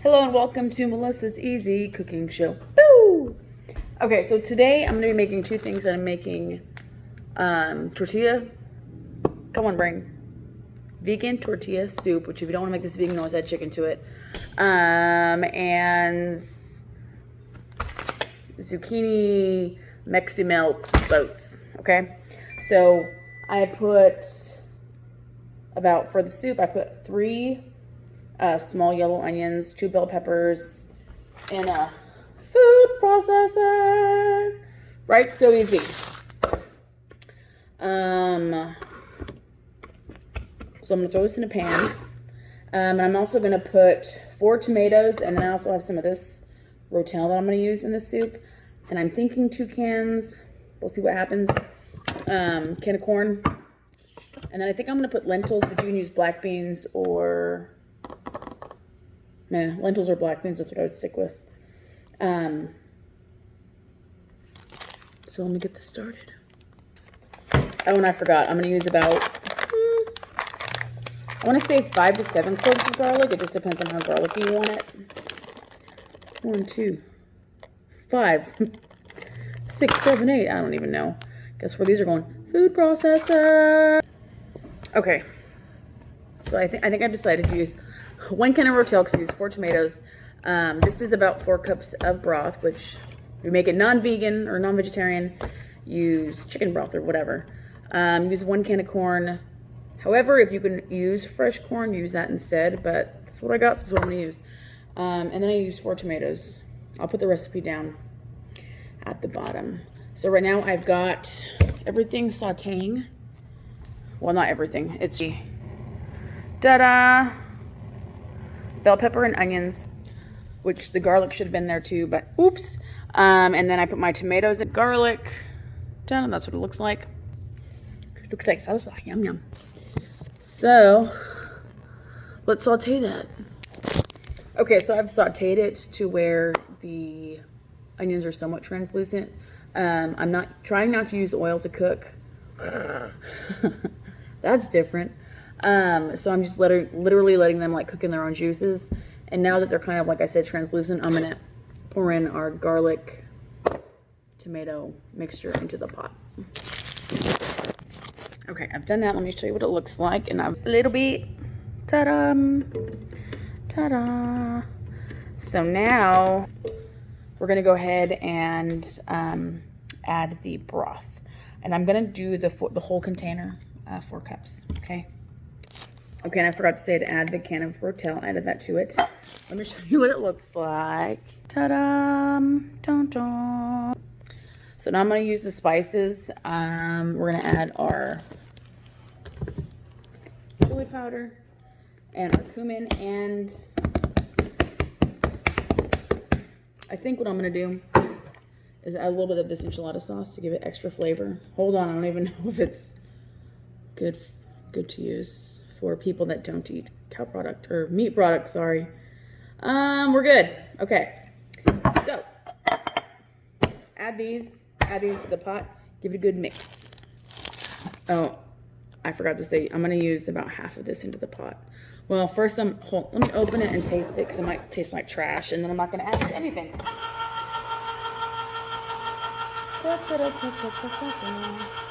Hello and welcome to Melissa's Easy Cooking Show. Boo! Okay, so today I'm going to be making two things. I'm making tortilla, come on brain, vegan tortilla soup, which if you don't want to make this vegan, always add chicken to it, and zucchini Mexi melt boats, okay? So I put for the soup, I put 3 small yellow onions, 2 bell peppers, in a food processor. Right? So easy. So I'm going to throw this in a pan. And I'm also going to put 4 tomatoes, and then I also have some of this rotel that I'm going to use in the soup. And I'm thinking 2 cans. We'll see what happens. Can of corn. And then I think I'm going to put lentils, but you can use black beans or... lentils or black beans, that's what I would stick with. So let me get this started. Oh, and I forgot. I'm going to use about, I want to say 5 to 7 cloves of garlic. It just depends on how garlicky you want it. 1, 2, 5, 6, 7, 8. I don't even know. Guess where these are going? Food processor. Okay. So I think I've decided to use 1 can of rotel because I use 4 tomatoes. This is about 4 cups of broth, which if you make it non-vegan or non-vegetarian, use chicken broth or whatever. Use 1 can of corn. However, if you can use fresh corn, use that instead. But that's what I got, so that's what I'm going to use. And then I use 4 tomatoes. I'll put the recipe down at the bottom. So right now I've got everything sauteing. Well, not everything. It's ta-da! Bell pepper and onions, which the garlic should have been there too, but oops. And then I put my tomatoes and garlic down, and that's what it looks like. Looks like salsa, yum yum. So let's saute that. Okay, so I've sauteed it to where the onions are somewhat translucent. I'm trying not to use oil to cook. That's different. So I'm just literally letting them like cook in their own juices. And now that they're kind of, like I said, translucent, I'm going to pour in our garlic tomato mixture into the pot. Okay, I've done that. Let me show you what it looks like. And a little bit. Ta-da! Ta-da! So now we're going to go ahead and add the broth. And I'm going to do the whole container, 4 cups. Okay. Okay, and I forgot to say to add the can of rotel. I added that to it. Let me show you what it looks like. Ta-da! Dun-dun. So now I'm going to use the spices. We're going to add our chili powder and our cumin. And I think what I'm going to do is add a little bit of this enchilada sauce to give it extra flavor. Hold on, I don't even know if it's good to use for people that don't eat cow product or meat product, sorry. We're good. Okay. So add these to the pot, give it a good mix. Oh, I forgot to say I'm going to use about half of this into the pot. Well, first let me open it and taste it because it might taste like trash, and then I'm not going to add anything. Ta -ta -ta -ta -ta -ta -ta -ta.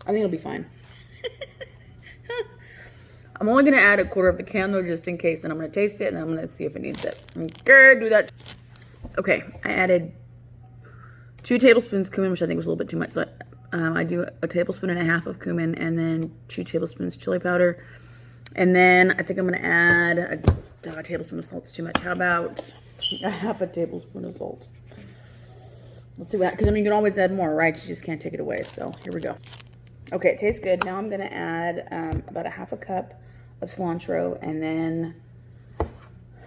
I think it'll be fine. I'm only going to add 1/4 of the can though, just in case, and I'm going to taste it, and I'm going to see if it needs it. Okay, do that. Okay, I added 2 tablespoons cumin, which I think was a little bit too much. So I do a 1.5 tablespoons of cumin, and then 2 tablespoons chili powder. And then I think I'm going to add a tablespoon of salt's too much. How about a 1/2 tablespoon of salt? Let's see what, because I mean, you can always add more, right? You just can't take it away. So here we go. Okay, it tastes good. Now I'm going to add about a 1/2 cup of cilantro, and then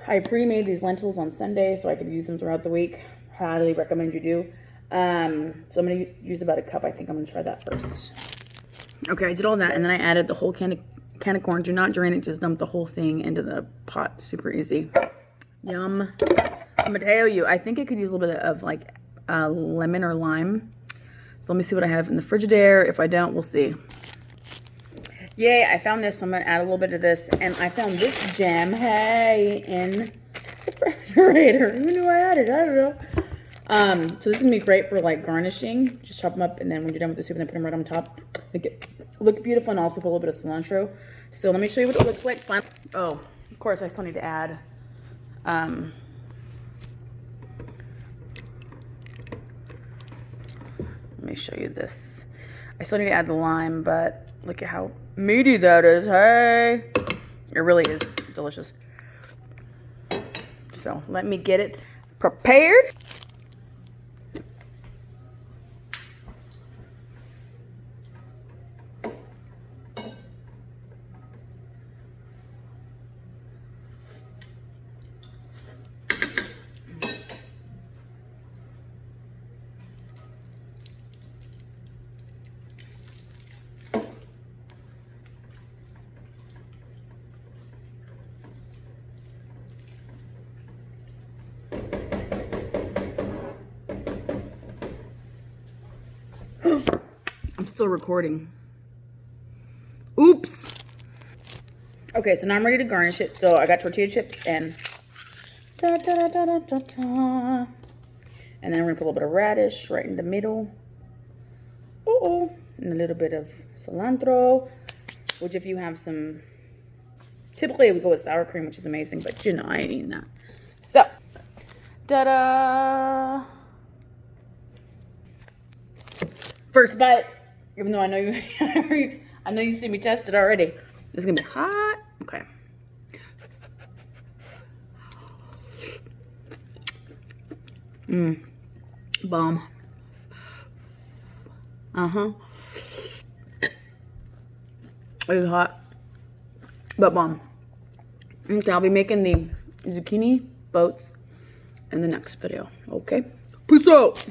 I pre-made these lentils on Sunday so I could use them throughout the week. Highly recommend you do. So I'm going to use about a cup. I think I'm going to try that first. Okay, I did all that, and then I added the whole can of corn. Do not drain it, just dump the whole thing into the pot. Super easy. Yum. I'm gonna tell you, I think I could use a little bit of like lemon or lime. So let me see what I have in the Frigidaire. If I don't, we'll see. Yay, I found this. So I'm gonna add a little bit of this. And I found this gem, hey, in the refrigerator. Who knew I had it? I don't know. So this is gonna be great for like garnishing. Just chop them up, and then when you're done with the soup, and then put them right on top. Make it look beautiful, and also put a little bit of cilantro. So let me show you what it looks like. Oh, of course, I still need to add. Let me show you this. I still need to add the lime, but look at how meaty that is. Hey, it really is delicious. So let me get it prepared. I'm still recording. Oops. Okay, so now I'm ready to garnish it. So I got tortilla chips and and then we're gonna put a little bit of radish right in the middle. And a little bit of cilantro, which if you have some, typically we go with sour cream, which is amazing, but you know, I ain't eating that. So, ta-da! First bite, even though I know you, I know you see me test it already. It's gonna be hot. Okay. Bomb. It is hot, but bomb. Okay, I'll be making the zucchini boats in the next video. Okay, peace out.